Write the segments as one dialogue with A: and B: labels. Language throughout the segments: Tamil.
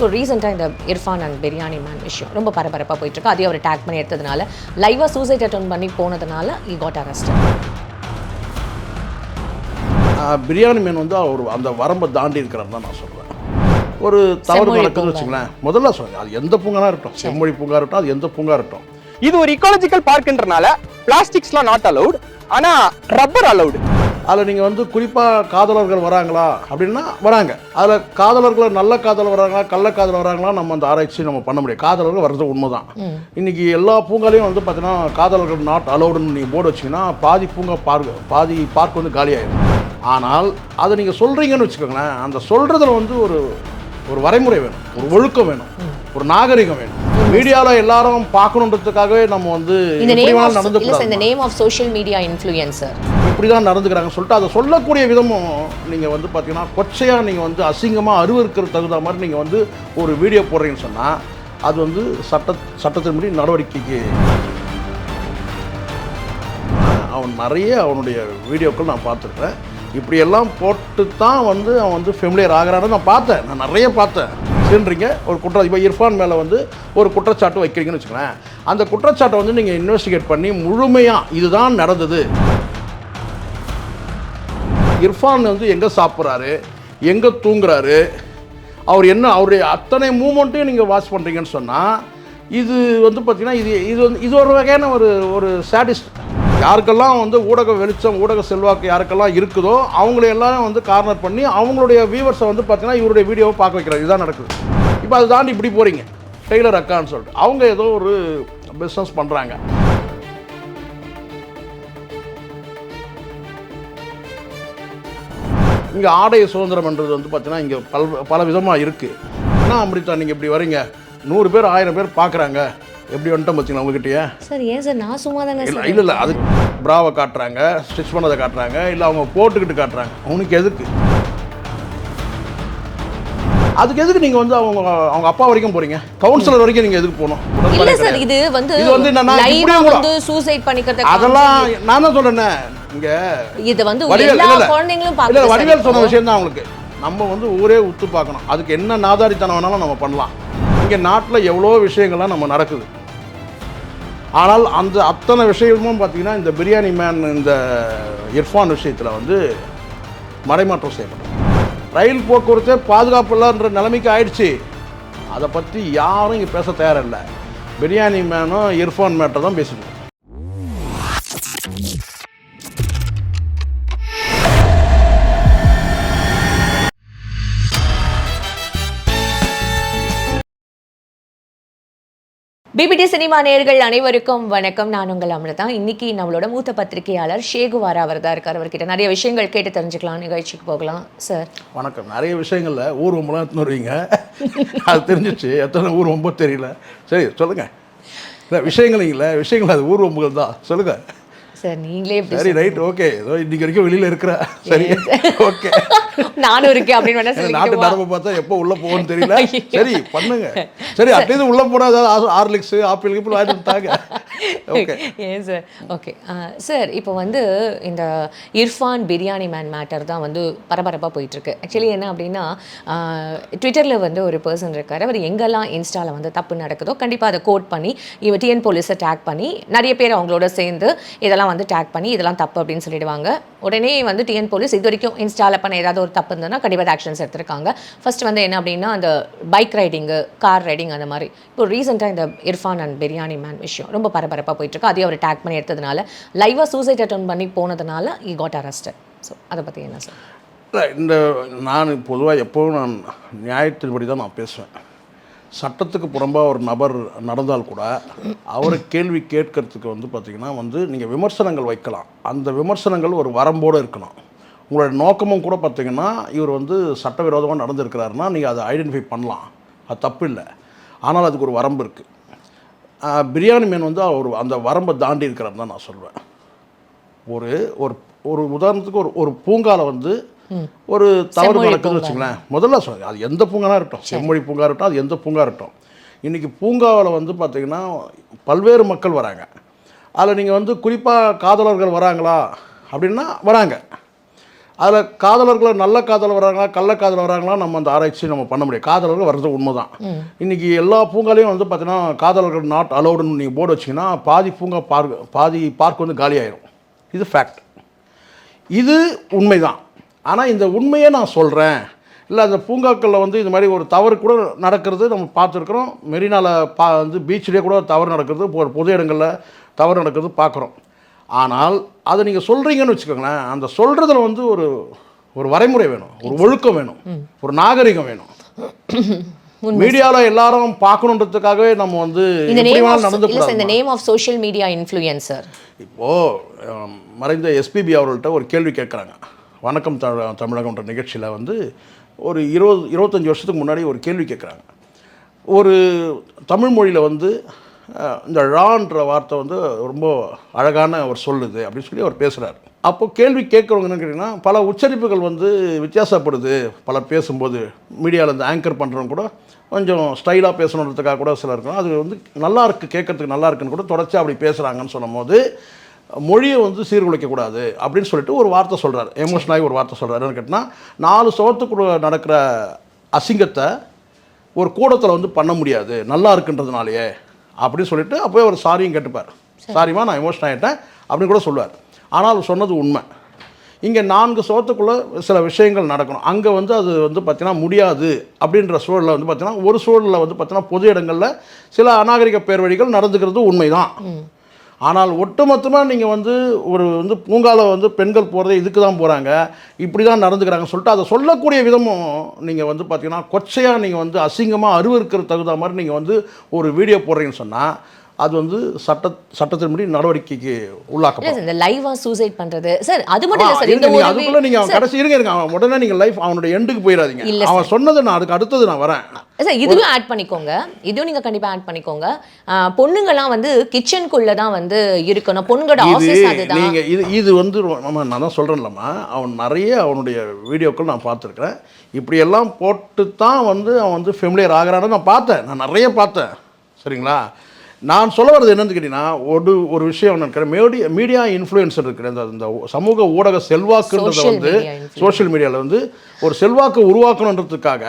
A: இப்போ ரீசெண்டாக இந்த இர்ஃபான் அண்ட் பிரியாணி மேன் விஷயம் ரொம்ப பரபரப்பாக போயிட்டுருக்கு. அதையும் அவர் டேக் பண்ணி எடுத்ததுனால லைவாக சூசைட் அட்டெண்ட் பண்ணி போனதுனால ஈ காட் அரெஸ்டட்.
B: பிரியாணி மேன் வந்து அவர் அந்த வரம்பை தாண்டி இருக்கிறான்னு தான் நான் சொல்கிறேன். ஒரு தவறு நடக்குதுன்னு வச்சுங்களேன், முதல்ல சொல்லுங்கள், அது எந்த பூங்கா இருக்கட்டும், செம்மொழி பூங்கா இருக்கட்டும், அது எந்த பூங்கா இருக்கட்டும்.
C: இது ஒரு இக்காலஜிக்கல் பார்க்ன்றனால பிளாஸ்டிக்ஸ்லாம் நாட் அலவுட், ஆனால் ரப்பர் அலவுட்.
B: அதில் நீங்கள் வந்து குறிப்பாக காதலர்கள் வராங்களா அப்படின்னா வராங்க. அதில் காதலர்கள் நல்ல காதல் வராங்களா கள்ள காதல் வராங்களா நம்ம அந்த ஆராய்ச்சி நம்ம பண்ண முடியாது. காதலர்கள் வர்றது உண்மைதான். இன்றைக்கி எல்லா பூங்காலையும் வந்து பார்த்தீங்கன்னா காதலர்கள் நாட் அலவுடுன்னு நீங்கள் போர்டு வச்சிங்கன்னா பாதி பூங்கா பாதி பார்க் வந்து காலியாகிடும். ஆனால் அதை நீங்கள் சொல்கிறீங்கன்னு வச்சுக்கோங்களேன், அந்த சொல்கிறதுல வந்து ஒரு வரைமுறை வேணும், ஒரு ஒழுக்கம் வேணும், ஒரு நாகரிகம் வேணும். மீடியாவில் எல்லாரும் பார்க்கணுன்றதுக்காகவே நம்ம வந்து
A: இந்த name of social media influencer
B: இப்படி தான் நடந்துக்கிறாங்கன்னு சொல்லிட்டு அதை சொல்லக்கூடிய விதமும் நீங்கள் வந்து பார்த்தீங்கன்னா கொச்சையாக நீங்கள் வந்து அசிங்கமாக அருவருக்கிற தகுந்த மாதிரி நீங்கள் வந்து ஒரு வீடியோ போடுறீங்கன்னு சொன்னால் அது வந்து சட்டத்தின்படி நடவடிக்கைக்கு அவன் நிறைய அவனுடைய வீடியோக்கள் நான் பார்த்துருக்கேன். இப்படியெல்லாம் போட்டு தான் வந்து அவன் வந்து ஃபெமிலியர் ஆகிறான்னு நான் நிறைய பார்த்தேன். சரின்றீங்க, ஒரு இப்போ இர்ஃபான் மேலே வந்து ஒரு குற்றச்சாட்டு வைக்கிறீங்கன்னு வச்சுக்கோங்களேன், அந்த குற்றச்சாட்டை வந்து நீங்கள் இன்வெஸ்டிகேட் பண்ணி முழுமையாக இதுதான் நடந்தது, இர்ஃபான் வந்து எங்கே சாப்பிட்றாரு, எங்கே தூங்குறாரு, அவருடைய அத்தனை மூமெண்ட்டையும் நீங்கள் வாட்ச் பண்ணுறீங்கன்னு சொன்னால் இது வந்து பார்த்திங்கன்னா இது ஒரு வகையான ஒரு சாடிஸ்ட். யாருக்கெல்லாம் வந்து ஊடக வெளிச்சம், ஊடக செல்வாக்கு யாருக்கெல்லாம் இருக்குதோ அவங்களையெல்லாம் வந்து கார்னர் பண்ணி அவங்களுடைய வியூவர்ஸை வந்து பார்த்தீங்கன்னா இவருடைய வீடியோவை பார்க்க வைக்கிறாங்க. இதுதான் நடக்குது. இப்போ அதை தாண்டி இப்படி போகிறீங்க டெய்லர் அக்கான்னு சொல்லிட்டு அவங்க ஏதோ ஒரு பிஸ்னஸ் பண்ணுறாங்க. இங்கே ஆடைய சுதந்திரம்ன்றது வந்து பார்த்தீங்கன்னா இங்கே பல விதமாக இருக்குது. என்ன அம்ரிதா நீங்கள் இப்படி வரீங்க, 100 பேர் 1000 பேர் பார்க்குறாங்க, எப்படி வந்துட்டோம் பார்த்தீங்களா உங்ககிட்டயே?
A: சார் ஏன் சார் நான் சும்மா தானே
B: இல்லை இல்லை இல்லை, அது ப்ராவை காட்டுறாங்க, ஸ்டிச் பண்ணதை காட்டுறாங்க, இல்லை அவங்க போட்டுக்கிட்டு காட்டுறாங்க. அவனுக்கு எதுக்கு? அதுக்கு எதுக்கு நீங்கள் வந்து அவங்க அப்பா வரைக்கும் போகிறீங்க? கவுன்சிலர் வரைக்கும் நீங்கள் எதுக்கு போகணும்?
A: இல்லை சார், இது வந்து சூசைட் பண்ணிக்கிறது
B: அதெல்லாம் நான் தான் சொல்கிறேன்னே. இங்கே
A: இது வந்து எல்லா குழந்தைங்களும்
B: இல்லை, வடிவேல் சொன்ன விஷயம் தான் அவங்களுக்கு. நம்ம வந்து ஊரே உத்து பார்க்கணும். அதுக்கு என்ன நாதாரித்தனம் வேணாலும் நம்ம பண்ணலாம். இங்கே நாட்டில் எவ்வளோ விஷயங்கள்லாம் நம்ம நடக்குது. ஆனால் அந்த அத்தனை விஷயமும் பார்த்திங்கன்னா இந்த பிரியாணி மேன் இந்த இர்ஃபான் விஷயத்தில் வந்து மறைமாற்றம் செய்யப்படும். ரயில் போக்குவரத்தே பாதுகாப்பு இல்லைன்ற நிலைமைக்கு ஆயிடுச்சு. அதை பற்றி யாரும் இங்கே பேச தயாரில்லை. பிரியாணி மேனும் இர்ஃபான் மேட்டை தான் பேசிட்டு.
A: பிபிடி சினிமா நேயர்கள் அனைவருக்கும் வணக்கம். நான் உங்கள் அமிர்தா. இன்னைக்கு நம்மளோட மூத்த பத்திரிகையாளர் ஷேகுவாரா அவர் தான் இருக்கார். அவர்கிட்ட நிறைய விஷயங்கள் கேட்டு தெரிஞ்சுக்கலாம். நிகழ்ச்சிக்கு போகலாம் சார்.
B: வணக்கம். நிறைய விஷயங்களில் ஊர்வம்பெல்லாம் எடுத்துன்னு வருவீங்க, அது தெரிஞ்சிச்சு. எத்தனை ஊர்வம்போ தெரியல. சரி சொல்லுங்கள். இல்லை விஷயங்கள் அது ஊர்வம்புகள் தான். சொல்லுங்கள்
A: சார். நீங்களே
B: சரி ரைட் ஓகே. ஏதோ இன்னைக்கு வரைக்கும் வெளியில் இருக்கிற சரி ஓகே, நானும் இருக்கேன் அப்படின்னு நாட்டு நடப்பு பார்த்தா எப்போ உள்ளே போகணும்னு தெரியல. சரி பண்ணுங்க. சரி அட்லீஸ்ட் உள்ளே போனால் ஏதாவது ஹார்லிக்ஸ் ஆப்பிள் கிப்பிள் வாங்கிட்டாங்க. ஓகே
A: ஏன் சார். ஓகே சார், இப்போ வந்து இந்த இர்ஃபான் பிரியாணி மேன் மேட்டர் தான் வந்து பரபரப்பாக போயிட்டுருக்கு. ஆக்சுவலி என்ன அப்படின்னா, ட்விட்டரில் வந்து ஒரு பர்சன் இருக்கார். அவர் எங்கெல்லாம் இன்ஸ்டாவில் வந்து தப்பு நடக்குதோ கண்டிப்பாக அதை கோட் பண்ணி டிஎன் போலீஸை டேக் பண்ணி நிறைய பேர் அவங்களோட சேர்ந்து இதெல்லாம் வந்து டேக் பண்ணி இதெல்லாம் தப்பு அப்படின்னு சொல்லிடுவாங்க. உடனே வந்து டிஎன் போலீஸ் இது வரைக்கும் இன்ஸ்டாவில் பண்ண ஏதாவது ஒரு தப்பு இருந்ததுன்னா கண்டிப்பாக ஆக்ஷன்ஸ் எடுத்திருக்காங்க. ஃபர்ஸ்ட் வந்து என்ன அப்படின்னா அந்த பைக் ரைடிங்கு, கார் ரைடிங் அந்த மாதிரி. இப்போ ரீசெண்டாக இந்த இர்ஃபான் அண்ட் பிரியாணி மேன் விஷயம் ரொம்ப பரபரப்பாக போயிட்டுருக்கு. அதையும் அவர் டேக் பண்ணி எடுத்ததுனால லைவாக சூசைட் அட்டெண்ட் பண்ணி போனதுனால ஈ காட் அரெஸ்டட். ஸோ அதை பற்றி என்ன சார்?
B: நான் பொதுவாக எப்போவும் நான் நியாயத்தின்படி தான் நான் பேசுவேன். சட்டத்துக்கு புறம்பாக ஒரு நபர் நடந்தால் கூட அவரை கேள்வி கேட்கறதுக்கு வந்து பார்த்திங்கன்னா வந்து நீங்கள் விமர்சனங்கள் வைக்கலாம். அந்த விமர்சனங்கள் ஒரு வரம்போடு இருக்கணும். உங்களோட நோக்கமும் கூட பார்த்திங்கன்னா இவர் வந்து சட்டவிரோதமாக நடந்திருக்கிறாருன்னா நீங்கள் அதை ஐடென்டிஃபை பண்ணலாம், அது தப்பு இல்லை. ஆனால் அதுக்கு ஒரு வரம்பு இருக்குது. பிரியாணி மேன் வந்து அந்த வரம்பை தாண்டி இருக்கிறாருன்னு தான் நான் சொல்வேன். ஒரு உதாரணத்துக்கு ஒரு பூங்காவில் வந்து ஒரு தவறு நடக்குதுன்னு வச்சுங்களேன், முதல்ல சொல்லுங்கள், அது எந்த பூங்கானா இருக்கட்டும், செம்மொழி பூங்கா இருக்கட்டும், அது எந்த பூங்கா இருக்கட்டும். இன்றைக்கி பூங்காவில் வந்து பார்த்திங்கன்னா பல்வேறு மக்கள் வராங்க. அதில் நீங்கள் வந்து குறிப்பாக காதலர்கள் வராங்களா அப்படின்னா வராங்க. அதில் காதலர்கள் நல்ல காதல் வராங்களா கள்ள காதல் வராங்களா நம்ம அந்த ஆராய்ச்சி நம்ம பண்ண முடியாது. காதலர்கள் வர்றது உண்மை தான். இன்றைக்கி எல்லா பூங்காலையும் வந்து பார்த்தீங்கன்னா காதலர்கள் நாட் அலௌடுன்னு நீங்கள் போர்டு வச்சிங்கன்னா பாதி பூங்கா பாதி பார்க் வந்து காலியாயிரும். இது ஃபேக்ட், இது உண்மை தான். ஆனால் இந்த உண்மையை நான் சொல்கிறேன். இல்லை அந்த பூங்காக்களில் வந்து இது மாதிரி ஒரு தவறு கூட நடக்கிறது நம்ம பார்த்துருக்குறோம். மெரினாவில் வந்து பீச்சிலே கூட தவறு நடக்கிறது, பொது இடங்களில் தவறு நடக்கிறது பார்க்குறோம். ஆனால் அதை நீங்கள் சொல்கிறீங்கன்னு வச்சுக்கோங்களேன், அந்த சொல்கிறதுல வந்து ஒரு வரைமுறை வேணும், ஒரு ஒழுக்கம் வேணும், ஒரு நாகரிகம் வேணும். மீடியாவில் எல்லாரும் பார்க்கணுன்றதுக்காகவே நம்ம வந்து
A: இந்த name of social media influencer.
B: இப்போது மறைந்த எஸ்பிபி அவர்கள்ட்ட ஒரு கேள்வி கேட்குறாங்க. வணக்கம் தமிழகம்ன்ற நிகழ்ச்சியில் வந்து ஒரு 25 வருஷத்துக்கு முன்னாடி ஒரு கேள்வி கேட்குறாங்க. ஒரு தமிழ் மொழியில் வந்து இந்த ழான்ற வார்த்தை வந்து ரொம்ப அழகான ஒரு சொல்லுது அப்படின்னு சொல்லி அவர் பேசுகிறார். அப்போ கேள்வி கேட்குறவங்க என்ன கேட்டிங்கன்னா, பல உச்சரிப்புகள் வந்து வித்தியாசப்படுது. பலர் பேசும்போது மீடியாவில் இந்த ஆங்கர் பண்ணுறவங்க கூட கொஞ்சம் ஸ்டைலாக பேசணுன்றதுக்காக கூட சிலர் இருக்கும். அது வந்து நல்லா இருக்குது, கேட்குறதுக்கு நல்லா இருக்குன்னு கூட தொடர்ச்சி அப்படி பேசுகிறாங்கன்னு சொல்லும் போது மொழியை வந்து சீர்குலைக்கக்கூடாது அப்படின்னு சொல்லிட்டு ஒரு வார்த்தை சொல்கிறார். எமோஷனலாகி ஒரு வார்த்தை சொல்கிறார். என்ன கேட்டால், 4 சுவத்துக்குள்ள நடக்கிற அசிங்கத்தை ஒரு கூடத்தில் வந்து பண்ண முடியாது நல்லா இருக்குன்றதுனாலேயே அப்படின்னு சொல்லிட்டு அப்போயே ஒரு சாரியும் கேட்டுப்பார். சாரிமா நான் எமோஷன் ஆகிட்டேன் அப்படின்னு கூட சொல்லுவார். ஆனால் அவர் சொன்னது உண்மை. இங்கே 4 சுவத்துக்குள்ளே சில விஷயங்கள் நடக்கணும். அங்கே வந்து அது வந்து பார்த்திங்கன்னா முடியாது அப்படின்ற சூழலில் வந்து பார்த்திங்கன்னா ஒரு சூழலில் வந்து பார்த்திங்கன்னா பொது இடங்களில் சில அநாகரிக பேர் வழிகள் நடந்துக்கிறது உண்மை தான். ஆனால் ஒட்டுமொத்தமாக நீங்கள் வந்து வந்து பூங்காவில் வந்து பெண்கள் போகிறதே இதுக்கு தான் போகிறாங்க, இப்படி தான் நடந்துக்கிறாங்கன்னு சொல்லிட்டு அதை சொல்லக்கூடிய விதமும் நீங்கள் வந்து பார்த்தீங்கன்னா கொச்சையாக நீங்கள் வந்து அசிங்கமாக அருவருக்கிற தகுந்த மாதிரி நீங்கள் வந்து ஒரு வீடியோ போடுறீங்கன்னு சொன்னால் அது வந்து சட்டத்தின்படி நடவடிக்கைக்கு உள்ளாக்கப்படும்.
A: இந்த லைவா சூசைட் பண்றது சார், அது மட்டும் இல்ல சார், இந்த ஒரு
B: அதுக்குள்ள நீங்க கடைசி இருங்க உடனே நீங்க லைஃப் அவனுடைய எண்டுக்கு போயிடாதீங்க. அவன் சொன்னது நான் அதுக்கு அடுத்தது நான் வரேன்
A: சார். இதுவும் ஆட் பண்ணிக்கோங்க, இதுவும் நீங்க கண்டிப்பா ஆட் பண்ணிக்கோங்க. பொண்ணுங்கலாம் வந்து கிச்சனுக்குள்ள தான் வந்து இருக்கணும், பொண்ணுங்களோட ஆபீஸ் அதுதான்.
B: நீங்க இது வந்து நான் தான் சொல்றேன்லம்மா, அவன் நிறைய அவனுடைய வீடியோக்கள் நான் பார்த்துருக்கிறேன். இப்படி எல்லாம் போட்டு தான் வந்து அவன் வந்து ஃபெமிலியர் ஆகிறான்னு நான் பார்த்தேன், நான் நிறைய பார்த்தேன். சரிங்களா? நான் சொல்ல வர்றது என்னன்னு கேட்டிங்கன்னா, ஒரு விஷயம் நினைக்கிறேன், மீடியா இன்ஃப்ளூயன்சர் இருக்கிற இந்த சமூக ஊடக செல்வாக்குன்றதை வந்து சோஷியல் மீடியாவில் வந்து ஒரு செல்வாக்கு உருவாக்கணுன்றதுக்காக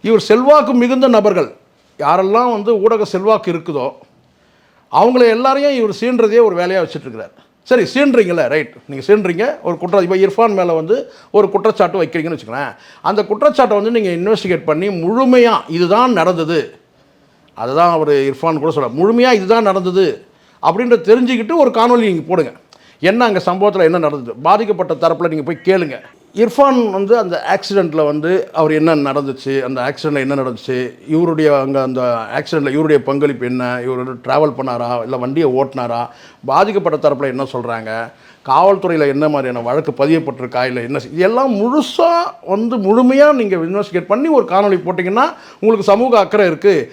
B: இவர் செல்வாக்கு மிகுந்த நபர்கள் யாரெல்லாம் வந்து ஊடக செல்வாக்கு இருக்குதோ அவங்கள எல்லாரையும் இவர் சீன்றதே ஒரு வேலையாக வச்சுட்ருக்கிறார். சரி, சீன்றீங்களே, ரைட், நீங்கள் சீன்றீங்க ஒரு இப்போ இர்ஃபான் மேலே வந்து ஒரு குற்றச்சாட்டு வைக்கிறீங்கன்னு வச்சுக்கலேன். அந்த குற்றச்சாட்டை வந்து நீங்கள் இன்வெஸ்டிகேட் பண்ணி முழுமையாக இதுதான் நடந்தது, அதுதான் அவர் இர்ஃபான் கூட சொல்கிறார், முழுமையாக இதுதான் நடந்தது அப்படின்ற தெரிஞ்சுக்கிட்டு ஒரு காணொலி நீங்கள் போடுங்க. என்ன அங்கே சம்பவத்தில் என்ன நடந்தது, பாதிக்கப்பட்ட தரப்பில் நீங்கள் போய் கேளுங்க. இர்ஃபான் வந்து அந்த ஆக்சிடெண்ட்டில் வந்து அவர் என்ன நடந்துச்சு, அந்த ஆக்சிடெண்ட்டில் என்ன நடந்துச்சு, இவருடைய அங்கே அந்த ஆக்சிடெண்ட்டில் இவருடைய பங்களிப்பு என்ன, இவர் ட்ராவல் பண்ணாரா இல்லை வண்டியை ஓட்டினாரா, பாதிக்கப்பட்ட தரப்பில் என்ன சொல்கிறாங்க, காவல்துறையில் என்ன மாதிரியான வழக்கு பதியப்பட்டிருக்கா இல்லை என்ன, இதெல்லாம் முழுசாக வந்து முழுமையாக நீங்கள் இன்வெஸ்டிகேட் பண்ணி ஒரு காணொலி போட்டிங்கன்னா உங்களுக்கு சமூக அக்கறை இருக்குது.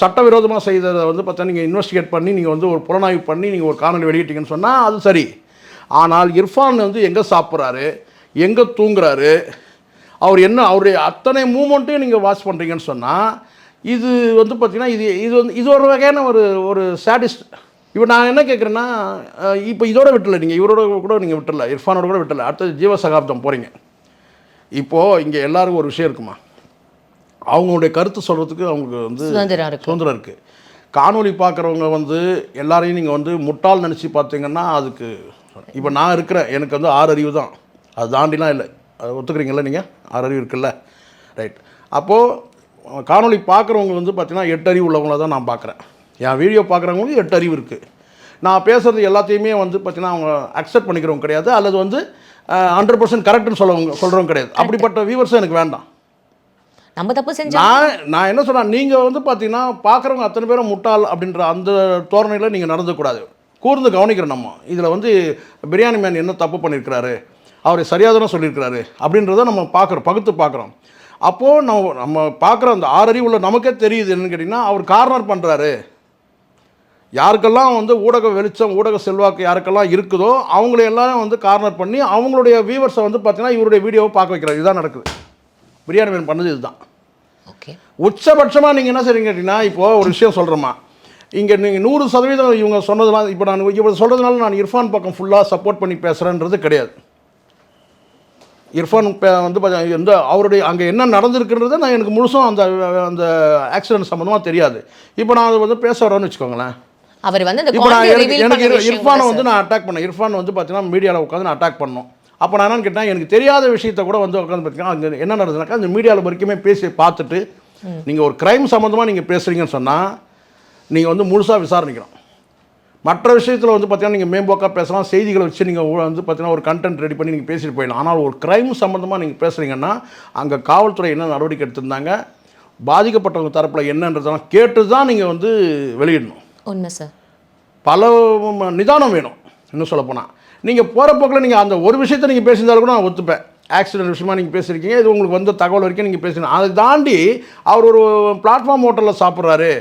B: சட்டவிரோதமாக செய்ததை வந்து பார்த்தா நீங்கள் இன்வெஸ்டிகேட் பண்ணி நீங்கள் வந்து ஒரு புலனாய்வு பண்ணி நீங்கள் ஒரு காணொலி வெளியிட்டீங்கன்னு சொன்னால் அது சரி. ஆனால் இர்ஃபான் வந்து எங்கே சாப்பிட்றாரு, எங்கே தூங்குறாரு, அவர் என்ன, அவருடைய அத்தனை மூமெண்ட்டையும் நீங்கள் வாட்ச் பண்ணுறீங்கன்னு சொன்னால் இது வந்து பார்த்திங்கன்னா இது ஒரு வகையான ஒரு சாடிஸ்ட். இப்போ நான் என்ன கேட்குறேன்னா, இப்போ இதோட விட்டுல, நீங்கள் இவரோட கூட நீங்கள் விட்டுல, இர்ஃபானோட கூட விட்டுல, அடுத்தது ஜீவசகாப்தம் போகிறீங்க. இப்போது இங்கே எல்லாருக்கும் ஒரு விஷயம் இருக்குமா, அவங்களுடைய கருத்து சொல்கிறதுக்கு அவங்களுக்கு வந்து சுதந்திரம் இருக்குது. காணொலி பார்க்குறவங்க வந்து எல்லாரையும் நீங்கள் வந்து முட்டாள் நினச்சி பார்த்தீங்கன்னா அதுக்கு, இப்போ நான் இருக்கிறேன், எனக்கு வந்து 6 அறிவு தான், அது தாண்டிலாம் இல்லை, அது ஒத்துக்கிறீங்களா நீங்கள்? 6 அறிவு இருக்குல்ல, ரைட். அப்போது காணொலி பார்க்குறவங்க வந்து பார்த்திங்கன்னா 8 அறிவு உள்ளவங்கள தான் நான் பார்க்குறேன். என் வீடியோ பார்க்குறவங்களுக்கு 8 அறிவு இருக்குது. நான் பேசுகிறது எல்லாத்தையுமே வந்து பார்த்திங்கன்னா அவங்க அக்செப்ட் பண்ணிக்கிறவங்க கிடையாது, அல்லது வந்து 100% கரெக்டுன்னு சொல்கிறவங்க கிடையாது. அப்படிப்பட்ட வியூவர்ஸும் எனக்கு வேண்டாம்.
A: நம்ம தப்பு செஞ்சா
B: நான் என்ன சொல்கிறேன், நீங்கள் வந்து பார்த்தீங்கன்னா பார்க்குறவங்க அத்தனை பேரும் முட்டாள் அப்படின்ற அந்த தோரணையில் நீங்கள் நடந்துக்கூடாது. கூர்ந்து கவனிக்கிறோம் நம்ம. இதில் வந்து பிரியாணி மேன் என்ன தப்பு பண்ணியிருக்கிறாரு, அவர் சரியாக தானே சொல்லியிருக்கிறாரு அப்படின்றத நம்ம பார்க்குறோம், பகுத்து பார்க்குறோம். அப்போது நம்ம பார்க்குற அந்த 6 அறிவு உள்ள நமக்கே தெரியுது என்னன்னு கேட்டிங்கன்னா, அவர் கார்னர் பண்ணுறாரு. யாருக்கெல்லாம் வந்து ஊடக வெளிச்சம், ஊடக செல்வாக்கு யாருக்கெல்லாம் இருக்குதோ அவங்களையெல்லாம் வந்து கார்னர் பண்ணி அவங்களுடைய வியூவர்ஸை வந்து பார்த்தீங்கன்னா இவருடைய வீடியோவை பார்க்க வைக்கிறார். இதுதான் நடக்குது. பிரியாணி மேன் பண்ணது இதுதான்.
A: ஓகே,
B: உச்சபட்சமாக நீங்கள் என்ன செய்றீங்க கேட்டிங்கன்னா, இப்போது ஒரு விஷயம் சொல்கிறோமா, இங்கே நீங்கள் 100% இவங்க சொன்னதுலாம், இப்போ நான் இப்போ சொல்கிறதுனால நான் இர்ஃபான் பக்கம் ஃபுல்லாக சப்போர்ட் பண்ணி பேசுகிறேன்றது கிடையாது. இர்ஃபான் வந்து எந்த அவருடைய அங்கே என்ன நடந்திருக்குன்றதை நான் எனக்கு முழுசும் அந்த அந்த ஆக்சிடென்ட் சம்மந்தமாக தெரியாது. இப்போ நான் அதை வந்து பேச வரேன்னு வச்சுக்கோங்களேன்.
A: அவர் வந்து அந்த
B: இப்போ நான்
A: content reveal
B: எனக்கு
A: பண்ண விஷயம்
B: இர்ஃபானை
A: கூட
B: வந்து நான் அட்டாக் பண்ணேன். இர்ஃபான் வந்து பார்த்தீங்கன்னா மீடியாவில் உட்காந்து நான் அட்டாக் பண்ணோம். அப்போ நான் என்னன்னு கேட்டேன், எனக்கு தெரியாத விஷயத்தை கூட வந்து உட்காந்து பார்த்தீங்கன்னா அங்கே என்ன நடந்ததுனாக்கா அந்த மீடியாவில் வரைக்குமே பேசி பார்த்துட்டு நீங்கள் ஒரு க்ரைம் சம்மந்தமாக நீங்கள் பேசுகிறீங்கன்னு சொன்னால் நீங்கள் வந்து முழுசாக விசாரணிக்கணும். மற்ற விஷயத்தில் வந்து பார்த்தீங்கன்னா நீங்கள் மேம்போக்காக பேசலாம், செய்திகளை வச்சு நீங்கள் வந்து பார்த்தீங்கன்னா ஒரு கண்டென்ட் ரெடி பண்ணி நீங்கள் பேசிட்டு போயிடலாம். ஆனால் ஒரு க்ரைம் சம்மந்தமாக நீங்கள் பேசுகிறீங்கன்னா அங்கே காவல்துறை என்ன நடவடிக்கை எடுத்திருந்தாங்க, பாதிக்கப்பட்டவங்க தரப்பில் என்னன்றதெல்லாம் கேட்டு தான் நீங்கள் வந்து வெளியிடணும்.
A: உண்மை சார்.
B: பல நிதானம் வேணும். இன்னும் சொல்லப்போனால் நீங்கள் போகிற போக்கில் நீங்கள் அந்த ஒரு விஷயத்தை நீங்கள் பேசியிருந்தாலும் கூட நான் ஒத்துப்பேன். ஆக்சிடென்ட் விஷயமா நீங்கள் பேசியிருக்கீங்க, இது உங்களுக்கு வந்த தகவல் வரைக்கும் நீங்கள் பேசுகிறீங்க. அதை தாண்டி அவர் ஒரு பிளாட்ஃபார்ம் ஹோட்டலில் சாப்பிட்றாரு,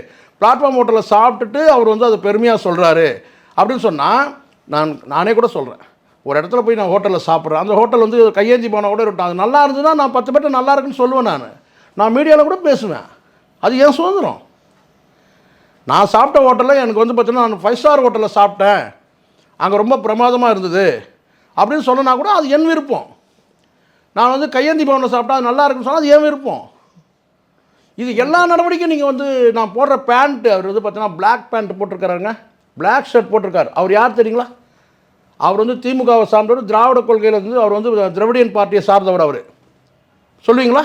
B: பிளாட்ஃபார்ம் ஹோட்டலில் சாப்பிட்டுட்டு அவர் வந்து அதை பெருமையாக சொல்கிறாரு அப்படின்னு சொன்னால் நானே கூட சொல்கிறேன். ஒரு இடத்துல போய் நான் ஹோட்டலில் சாப்பிட்றேன், அந்த ஹோட்டல் வந்து கையேந்தி போனால் கூட இருக்கட்டும், அது நல்லா இருந்ததுன்னா நான் 10 பேர்ட்ட நல்லா இருக்குன்னு சொல்லுவேன். நான் மீடியாவில் கூட பேசுவேன். அது ஏன் சுதந்திரம். நான் சாப்பிட்ட ஹோட்டலில் எனக்கு வந்து பார்த்தீங்கன்னா நான் 5 ஸ்டார் ஹோட்டலில் சாப்பிட்டேன், அங்கே ரொம்ப பிரமாதமாக இருந்தது அப்படின்னு சொன்னா கூட அது என் விருப்பம். நான் வந்து கையேந்தி பவனில் சாப்பிட்டா அது நல்லா இருக்குன்னு சொன்னால் அது என் விருப்பம். இது எல்லா நடவடிக்கையும் நீங்கள் வந்து நான் போடுற பேண்ட்டு, அவர் வந்து பார்த்தீங்கன்னா பிளாக் பேண்ட் போட்டிருக்காருங்க, பிளாக் ஷர்ட் போட்டிருக்காரு. அவர் யார் தெரியுங்களா? அவர் வந்து திமுகவை சார்ந்தவர், திராவிட கொள்கையில் வந்து அவர் வந்து திராவிடியன் பார்ட்டியை சார்ந்தவர். அவர் சொல்லுவீங்களா?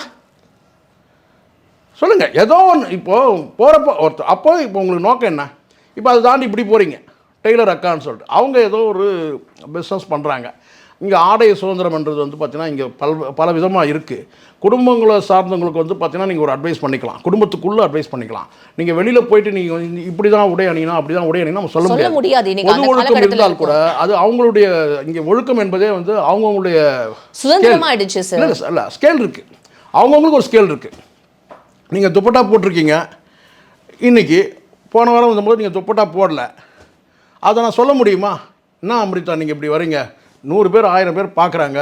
B: சொல்லுங்கள். ஏதோ ஒன்று இப்போது போகிறப்போ ஒருத்தர் அப்போ இப்போ உங்களுக்கு நோக்கம் என்ன? இப்போ அதை தாண்டி இப்படி போகிறீங்க டெய்லர் அக்கான்னு சொல்லிட்டு அவங்க ஏதோ ஒரு பிஸ்னஸ் பண்ணுறாங்க. இங்கே ஆடைய சுதந்திரம்ன்றது வந்து பார்த்திங்கன்னா இங்கே பல விதமாக இருக்குது. குடும்பங்களை சார்ந்தவங்களுக்கு வந்து பார்த்திங்கன்னா நீங்கள் ஒரு அட்வைஸ் பண்ணிக்கலாம், குடும்பத்துக்குள்ளே அட்வைஸ் பண்ணிக்கலாம். நீங்கள் வெளியில் போயிட்டு நீங்கள் இப்படி தான் உடை அணியணும், அப்படி தான் உடை அணியணும் நம்ம சொல்ல முடியாது. பொது ஒழுக்கம் இருந்தால் கூட அது அவங்களுடைய இங்கே ஒழுக்கம் என்பதே வந்து அவங்கவுங்களுடைய
A: சுதந்திரமாயிடுச்சு சார்.
B: இல்லை ஸ்கேல் இருக்குது, அவங்கவுங்களுக்கு ஒரு ஸ்கேல் இருக்குது. நீங்கள் துப்பட்டா போட்டிருக்கீங்க, இன்றைக்கி போன வாரம் வந்தபோது நீங்கள் துப்பட்டா போடல, அதை நான் சொல்ல முடியுமா? என்ன அம்ரிதா நீங்கள் இப்படி வரீங்க, 100 பேர் 1000 பேர் பார்க்குறாங்க,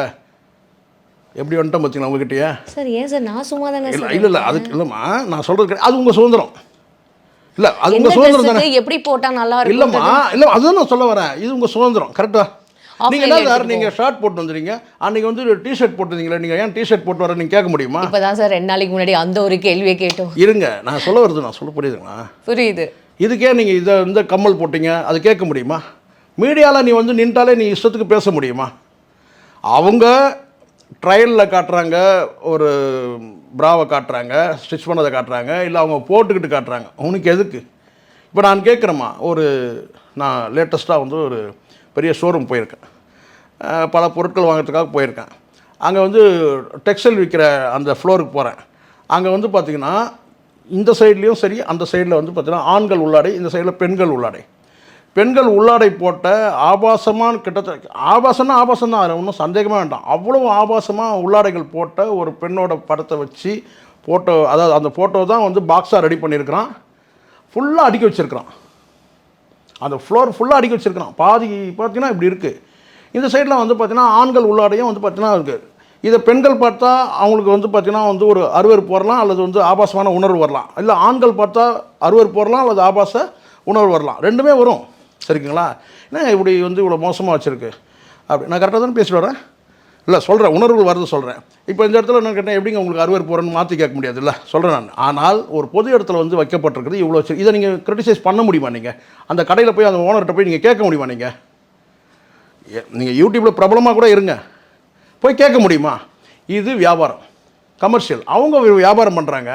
B: எப்படி வந்துட்டோம் பார்த்தீங்களா உங்ககிட்டயே?
A: சார் ஏன் சார் நான் சும்மா தானே.
B: இல்லை அதுக்கு இல்லைம்மா, நான் சொல்கிறது கிடையாது, அது உங்கள் சுதந்திரம். இல்லை அது உங்கள் சுதந்திரம் தானே.
A: எப்படி போட்டால் நல்லா இருக்கும்?
B: இல்லைம்மா, இல்லை அதுதான் நான் சொல்ல வரேன், இது உங்கள் சுதந்திரம். கரெக்டாக நீங்கள் என்ன சார், நீங்கள் ஷர்ட் போட்டு வந்துடுறீங்க, அன்றைக்கி வந்து டிஷர்ட் போட்டுருந்தீங்களா, நீங்கள் ஏன் டிஷர்ட் போட்டு வர நீங்கள் கேட்க முடியுமா?
A: இப்போ தான் சார் 2 நாளைக்கு முன்னாடி அந்த ஒரு கேள்வியை கேட்டோம்.
B: இருங்க நான் சொல்ல வருது, நான் சொல்ல புரியுதுங்களா?
A: புரியுது.
B: இதுக்கே நீங்கள் இந்த கம்மல் போட்டிங்க அது கேட்க முடியுமா? மீடியாவில் நீ வந்து நின்ட்டாலே நீ இஷ்டத்துக்கு பேச முடியுமா? அவங்க ட்ரையலில் காட்டுறாங்க, ஒரு ப்ராவை காட்டுறாங்க, ஸ்டிச் பண்ணதை காட்டுறாங்க, இல்லை அவங்க போட்டுக்கிட்டு காட்டுறாங்க. உனக்கு எதுக்கு? இப்போ நான் கேட்குறேம்மா, நான் லேட்டஸ்ட்டாக வந்து ஒரு பெரிய ஷோரூம் போயிருக்கேன், பல பொருட்கள் வாங்கிறதுக்காக போயிருக்கேன். அங்கே வந்து டெக்ஸ்டைல் விற்கிற அந்த ஃப்ளோருக்கு போகிறேன். அங்கே வந்து பார்த்திங்கன்னா இந்த சைட்லேயும் சரி, அந்த சைடில் வந்து பார்த்திங்கன்னா ஆண்கள் உள்ளாடை, இந்த சைடில் பெண்கள் உள்ளாடை. பெண்கள் உள்ளாடை போட்ட ஆபாசமான, கிட்டத்தட்ட ஆபாசம்னா ஆபாசம் தான், அதில் ஒன்றும் சந்தேகமாக வேண்டாம். அவ்வளோ ஆபாசமாக உள்ளாடைகள் போட்ட ஒரு பெண்ணோட படத்தை வச்சு ஃபோட்டோ, அதாவது அந்த ஃபோட்டோ தான் வந்து பாக்ஸாக ரெடி பண்ணியிருக்கிறான், ஃபுல்லாக அடுக்கி வச்சுருக்கிறான். அந்த ஃப்ளோர் ஃபுல்லாக அடுக்கி வச்சுருக்கிறான். பாதி பார்த்திங்கன்னா இப்படி இருக்குது. இந்த சைடில் வந்து பார்த்திங்கன்னா ஆண்கள் உள்ளாடையும் வந்து பார்த்திங்கன்னா இருக்குது. இதை பெண்கள் பார்த்தா அவங்களுக்கு வந்து பார்த்திங்கன்னா வந்து ஒரு அருவருப்பு வரலாம், அல்லது வந்து ஆபாசமான உணர்வு வரலாம். இல்லை ஆண்கள் பார்த்தா அருவருப்பு வரலாம், அல்லது ஆபாச உணர்வு வரலாம், ரெண்டுமே வரும். சரிங்களா? ஏன்னா இப்படி வந்து இவ்வளோ மோசமாக வச்சுருக்கு அப்படி நான் கரெக்டாக தானே பேசிட்டு வரேன்? இல்லை சொல்கிறேன், உணர்வு வருது சொல்கிறேன். இப்போ இந்த இடத்துல என்ன கேட்டேன், எப்படிங்க உங்களுக்கு அருவருப்பு வரணும்னு மாற்றி கேட்க முடியாது, இல்லை சொல்கிறேன் நான். ஆனால் ஒரு பொது இடத்துல வந்து வைக்கப்பட்டிருக்குது இவ்வளோ வச்சு, இதை நீங்கள் கிரிட்டிசைஸ் பண்ண முடியுமா? நீங்கள் அந்த கடையில் போய் அந்த ஓனர்கிட்ட போய் நீங்கள் கேட்க முடியுமா? நீங்கள் யூடியூப்பில் பிரபலமாக கூட இருங்க, போய் கேட்க முடியுமா? இது வியாபாரம், கமர்ஷியல். அவங்க வியாபாரம் பண்ணுறாங்க.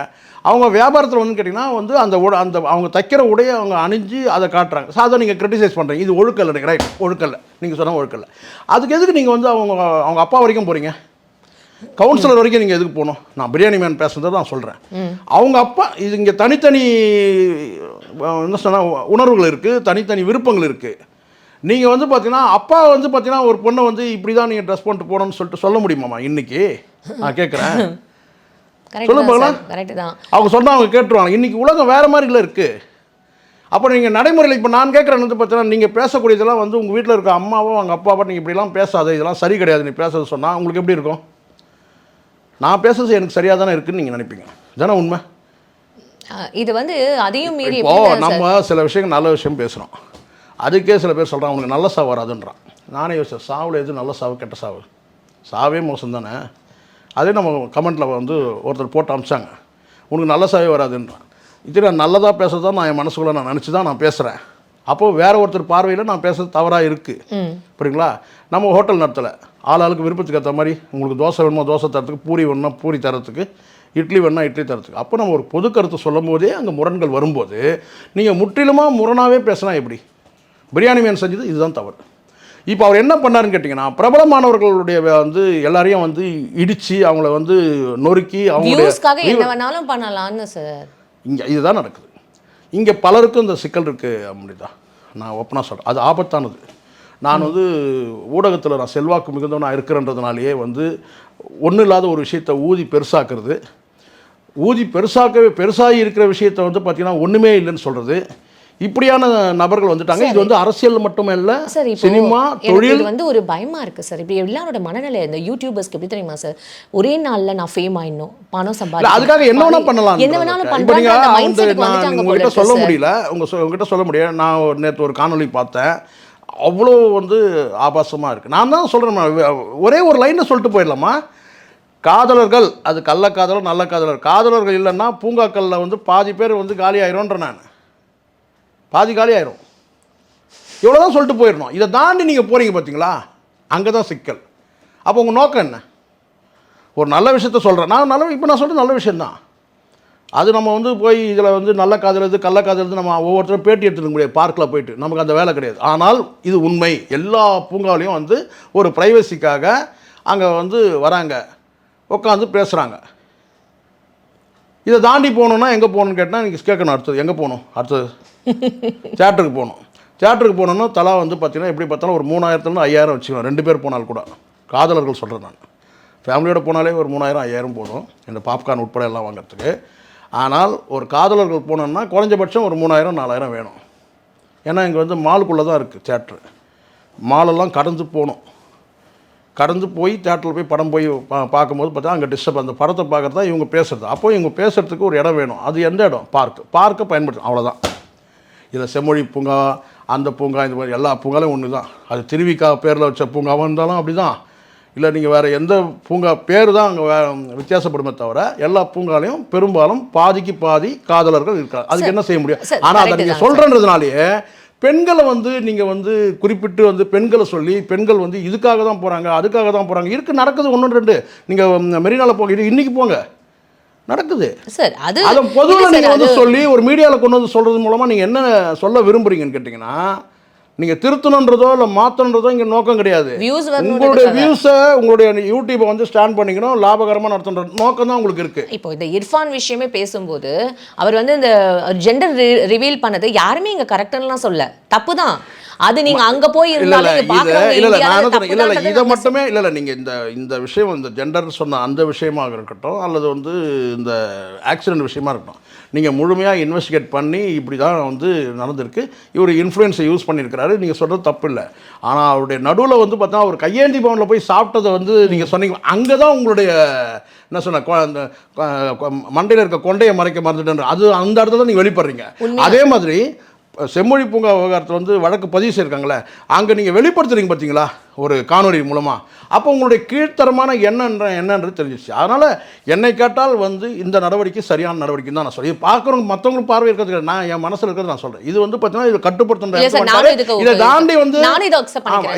B: அவங்க வியாபாரத்தில் வந்து கேட்டிங்கன்னா வந்து அந்த அவங்க தைக்கிற உடையை அவங்க அணிஞ்சு அதை காட்டுறாங்க. சாதாரண நீங்கள் கிரிட்டிசைஸ் பண்ணுறீங்க, இது ஒழுக்கல்ல. நீங்கள் ரைட், ஒழுக்கல்ல, நீங்கள் சொன்னால் ஒழுக்கல்ல. அதுக்கு எதுக்கு நீங்கள் வந்து அவங்க அப்பா வரைக்கும் போகிறீங்க? கவுன்சிலர் வரைக்கும் நீங்கள் எதுக்கு போகணும்? நான் பிரியாணி மேன் பேசுகிறத நான் சொல்கிறேன். அவங்க அப்பா இது இங்கே தனித்தனி என்ன சொன்னால் உணர்வுகள் இருக்குது, தனித்தனி விருப்பங்கள் இருக்குது. நீங்கள் வந்து பார்த்தீங்கன்னா அப்பா வந்து பார்த்தீங்கன்னா ஒரு பொண்ணை வந்து இப்படி தான் நீங்கள் ட்ரெஸ் பண்ணிட்டு போகணும்னு சொல்லிட்டு சொல்ல முடியுமாம்மா? இன்றைக்கி நான் கேட்குறேன், சொல்ல போகலாம். அவங்க சொன்னால் அவங்க கேட்டுருவாங்க. இன்றைக்கி உலகம் வேறு மாதிரில இருக்குது. அப்போ நீங்கள் நடைமுறையில் இப்போ நான் கேட்குறேன் வந்து பார்த்தீங்கன்னா நீங்கள் பேசக்கூடியதெல்லாம் வந்து உங்கள் வீட்டில் இருக்க அம்மாவோ அவங்க அப்பாவோ நீங்கள் இப்படிலாம் பேசாத, இதெல்லாம் சரி கிடையாது நீ பேசுறது சொன்னால் உங்களுக்கு எப்படி இருக்கும்? நான் பேசுறது எனக்கு சரியாக தானே இருக்குன்னு நீங்கள் நினைப்பீங்க. இதானே உண்மை?
A: இது வந்து அதையும் மீறி
B: நம்ம சில விஷயங்கள் நல்ல விஷயம் பேசுகிறோம், அதுக்கே சில பேர் சொல்கிறான் உனக்கு நல்ல சாவு வராதுன்றான். நானே யோசிச்சேன், சாவில் எது நல்ல சாவு கெட்ட சாவு? சாவே மோசம் தானே. அதே நம்ம கமெண்ட்டில் வந்து ஒருத்தர் போட்டு அமிச்சாங்க, உனக்கு நல்ல சாவே வராதுன்றான். இது நான் நல்லதாக பேசுறதா நான் என் மனசுக்குள்ளே நான் நினச்சி தான் நான் பேசுகிறேன். அப்போது வேறு ஒருத்தர் பார்வையில் நான் பேசுறது தவறாக இருக்குது. புரியுங்களா? நம்ம ஹோட்டல் நடத்தலை, ஆளுக்கு விருப்பத்துக்கு ஏற்ற மாதிரி உங்களுக்கு தோசை வேணுமா தோசை தரத்துக்கு, பூரி வேணுமா பூரி தரத்துக்கு, இட்லி வேணுமா இட்லி தரத்துக்கு. அப்போ நம்ம ஒரு பொது கருத்து சொல்லும் போதே அங்கே முரண்கள் வரும்போது நீங்கள் முற்றிலுமாக முரணாகவே பேசினா எப்படி? பிரியாணி மேன் செஞ்சது இதுதான் தவறு. இப்போ அவர் என்ன பண்ணாருன்னு கேட்டிங்கன்னா, பிரபலமானவர்களுடைய வந்து எல்லாரையும் வந்து இடித்து அவங்கள வந்து நொறுக்கி
A: வியூஸ்க்காக என்ன வேணாலும் பண்ணலாம்னு சார்.
B: இங்கே இதுதான் நடக்குது. இங்கே பலருக்கும் இந்த சிக்கல் இருக்குது அப்படிதான் நான் ஓப்பனாக சொல்கிறேன். அது ஆபத்தானது. நான் வந்து ஊடகத்தில் நான் செல்வாக்கு மிகுந்தவனாக இருக்கிறன்றதுனாலேயே வந்து ஒன்றும் இல்லாத ஒரு விஷயத்தை ஊதி பெருசாக்குறது, ஊதி பெருசாகி இருக்கிற விஷயத்தை வந்து பார்த்திங்கன்னா ஒன்றுமே இல்லைன்னு சொல்கிறது, இப்படியான நபர்கள் வந்துட்டாங்க. இது வந்து அரசியல் மட்டுமே இல்லை, சினிமா தொழில்
A: வந்து ஒரு பயமா இருக்கு சார். இப்படி எல்லாரோட மனநிலை இந்த யூடியூபர்ஸ்க்கு எப்படி தெரியுமா சார், ஒரே நாள்ல நான் ஃபேம் ஆயிடணும், பணம் சம்பாதிக்கணும்,
B: அதுக்காக என்ன வேணா பண்ணலாம்,
A: என்ன வேணாலும் பண்றாங்க.
B: உங்ககிட்ட சொல்ல முடியல, உங்ககிட்ட சொல்ல முடியாது. நான் நேற்று ஒரு காணொளி பார்த்தேன், அவ்வளோ வந்து ஆபாசமாக இருக்குது. நான் தான் சொல்கிறேன், ஒரே ஒரு லைனில் சொல்லிட்டு போயிடலாமா, காதலர்கள் அது கள்ளக்காதலர் நல்ல காதலர், காதலர்கள் இல்லைன்னா பூங்காக்களில் வந்து பாதி பேர் வந்து காலி ஆயிரும்ன்ற, நான் பாதி காலி ஆயிரும். இவ்வளோ தான் சொல்லிட்டு போயிடணும். இதை தாண்டி நீங்கள் போகிறீங்க பார்த்தீங்களா, அங்கே தான் சிக்கல். அப்போ உங்கள் நோக்கம் என்ன? ஒரு நல்ல விஷயத்த சொல்கிறேன் நான், இப்போ நான் சொல்கிறது நல்ல விஷயந்தான். அது நம்ம வந்து போய் இதில் வந்து நல்ல காதலது கள்ள காதலது நம்ம ஒவ்வொருத்தரும் பேட்டி எடுத்துக்க முடியாது பார்க்கில் போயிட்டு, நமக்கு அந்த வேலை கிடையாது. ஆனால் இது உண்மை. எல்லா பூங்காவிலையும் வந்து ஒரு ப்ரைவசிக்காக அங்கே வந்து வராங்க, உட்காந்து பேசுகிறாங்க. இதை தாண்டி போகணுன்னா எங்கே போகணுன்னு கேட்டால் நீங்கள் கேட்கணும், அடுத்தது எங்கே போகணும், அடுத்தது தியேட்டருக்கு போகணும். தியேட்டருக்கு போகணுன்னா தலா வந்து பார்த்திங்கன்னா எப்படி பார்த்தாலும் ஒரு 3000 5000 வச்சுக்கலாம், 2 பேர் போனால் கூட. காதலர்கள் சொல்கிறேன் நான், ஃபேமிலியோடு போனாலே ஒரு 3000 5000 போதும் இந்த பாப்கார்ன் உட்பட எல்லாம் வாங்குறதுக்கு. ஆனால் ஒரு காதலர்கள் போனோன்னா குறைஞ்சபட்சம் ஒரு 3000 4000 வேணும். ஏன்னா இங்கே வந்து மாலுக்குள்ளே தான் இருக்குது தியேட்ரு, மாலெல்லாம் கடந்து போகணும். கடந்து போய் தியேட்டரில் போய் படம் போய் பார்க்கும்போது பார்த்தா அங்கே டிஸ்டர்ப், அந்த படத்தை பார்க்குறது தான் இவங்க பேசுகிறது. அப்போ இவங்க பேசுகிறதுக்கு ஒரு இடம் வேணும். அது எந்த இடம்? பார்க்கை பயன்படுத்தும், அவ்வளோதான். இதில் செம்மொழி பூங்கா, அந்த பூங்கா, இந்த மாதிரி எல்லா பூங்காலையும் ஒன்று தான். அது திருவிக்கா பேரில் வச்ச பூங்காவாக இருந்தாலும் அப்படி தான், இல்லை நீங்கள் வேறு எந்த பூங்கா பேர் தான் அங்கே வித்தியாசப்படுமே தவிர எல்லா பூங்காலையும் பெரும்பாலும் பாதிக்கு பாதி காதலர்கள் இருக்காங்க. அதுக்கு என்ன செய்ய முடியும்? ஆனால் அதை நீங்கள் சொல்கிறன்றதுனாலேயே பெண்களை வந்து நீங்கள் வந்து குறிப்பிட்டு வந்து பெண்களை சொல்லி பெண்கள் வந்து இதுக்காக தான் போகிறாங்க அதுக்காக தான் போகிறாங்க. இருக்குது, நடக்குது 1 2. நீங்கள் மெரினாவில் போங்க, இது இன்றைக்கி போங்க, நடக்குது சார். அதை பொதுவாக நீங்கள் வந்து சொல்லி ஒரு மீடியாவில் கொண்டு வந்து சொல்கிறது மூலமாக நீங்கள் என்ன சொல்ல விரும்புகிறீங்கன்னு கேட்டிங்கன்னா, நீங்கள் திருத்தணுன்றதோ இல்லை மாற்றணுன்றதோ இங்கே நோக்கம் கிடையாது. உங்களுடைய வியூஸை உங்களுடைய யூடியூப்பை வந்து ஸ்டாண்ட் பண்ணிக்கணும், லாபகரமாக நடத்துன்ற நோக்கம் தான் உங்களுக்கு இருக்குது.
A: இப்போ இந்த இர்ஃபான் விஷயமே பேசும்போது அவர் வந்து இந்த ஜெண்டர் ரிவீல் பண்ணது யாருமே இங்கே கரெக்டானலாம் சொல்ல, தப்பு தான் அது. நீங்க அங்க போய் இருந்தாலும்
B: இதை மட்டுமே இல்லை, நீங்க இந்த விஷயம் இந்த ஜெண்டர் சொன்ன அந்த விஷயமாக இருக்கட்டும் அல்லது வந்து இந்த ஆக்சிடென்ட் விஷயமா இருக்கட்டும், நீங்கள் முழுமையாக இன்வெஸ்டிகேட் பண்ணி இப்படி தான் வந்து நடந்திருக்கு, இவர் இன்ஃப்ளூயன்ஸை யூஸ் பண்ணியிருக்கிறாரு, நீங்கள் சொல்கிறது தப்பு இல்லை. ஆனால் அவருடைய நடுவில் வந்து பார்த்தா அவர் கையேந்தி பவனில் போய் சாப்பிட்டதை வந்து நீங்கள் சொன்னீங்க, அங்கே தான் உங்களுடைய என்ன சொன்ன அந்த மண்டையில் இருக்க கொண்டையை மறைக்க மறந்துட்டு அது அந்த இடத்துல தான் நீங்கள் வெளிப்படுறீங்க. அதே மாதிரி செம்மொழி பூங்கா விவகாரத்தில் வந்து வழக்கு பதிவு செய்யிருக்காங்களே, அங்கே நீங்கள் வெளிப்படுத்துறீங்க பார்த்தீங்களா ஒரு காணொலி மூலமாக, அப்போ உங்களுடைய கீழ்த்தரமான என்னன்றது தெரிஞ்சிச்சு. அதனால் என்னை கேட்டால் வந்து இந்த நடவடிக்கை சரியான நடவடிக்கை தான் நான் சொல்கிறேன். பார்க்குறவங்க மற்றவங்களுக்கு பார்வை இருக்கிறது நான் என் மனசில் இருக்கிறது நான் சொல்கிறேன். இது வந்து பார்த்தீங்கன்னா இதை கட்டுப்படுத்துற இதை தாண்டி வந்து